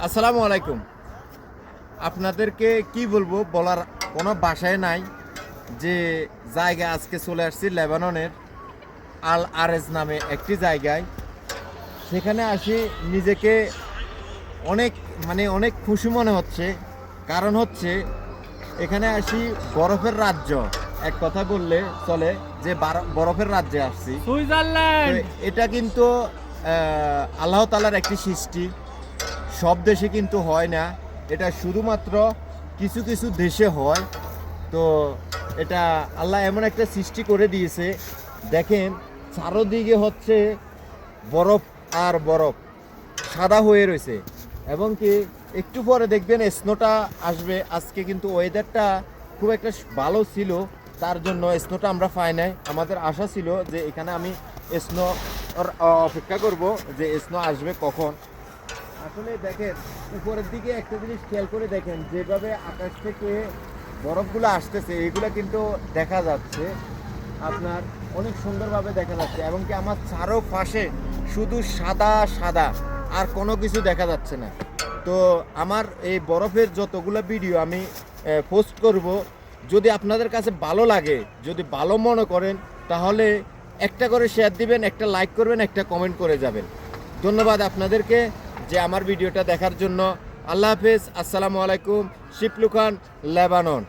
আসসালামু আলাইকুম। আপনাদেরকে কি বলবো, বলার কোনো ভাষায় নাই যে জায়গায় আজকে চলে আসছি লেবাননের আল আরেজ নামে একটি জায়গায়। সেখানে আসি নিজেকে অনেক অনেক খুশি মনে হচ্ছে। কারণ হচ্ছে এখানে আসি বরফের রাজ্য, এক কথা বললে চলে যে বরফের রাজ্যে আসছি। তো সুইজারল্যান্ড। এটা কিন্তু আল্লাহ তাআলার একটি সৃষ্টি। সব দেশে কিন্তু হয় না, এটা শুধুমাত্র কিছু কিছু দেশে হয়। তো এটা আল্লাহ এমন একটা সৃষ্টি করে দিয়েছে। দেখেন চারোদিকে হচ্ছে বরফ আর বরফ, সাদা হয়ে রয়েছে। এবং কি একটু পরে দেখবেন স্নোটা আসবে। আজকে কিন্তু ওয়েদারটা খুব একটা ভালো ছিল, তার জন্য স্নোটা আমরা পাই নাই। আমাদের আশা ছিল যে এখানে আমি স্নো অপেক্ষা করব যে স্নো আসবে কখন। আসলে দেখেন উপরের দিকে একটা জিনিস খেয়াল করে দেখেন, যেভাবে আকাশ থেকে বরফগুলো আসতেছে এগুলো কিন্তু দেখা যাচ্ছে আপনার, অনেক সুন্দরভাবে দেখা যাচ্ছে। এবং কি আমার চারোপাশে শুধু সাদা সাদা, আর কোনো কিছু দেখা যাচ্ছে না। তো আমার এই বরফের যতগুলো ভিডিও আমি পোস্ট করব, যদি আপনাদের কাছে ভালো লাগে, যদি ভালো মনে করেন, তাহলে একটা করে শেয়ার দিবেন, একটা লাইক করবেন, একটা কমেন্ট করে যাবেন। ধন্যবাদ আপনাদেরকে যে আমার ভিডিওটা দেখার জন্য। আল্লাহ হাফেজ, আসসালামু আলাইকুম। শিপলু খান, লেবানন।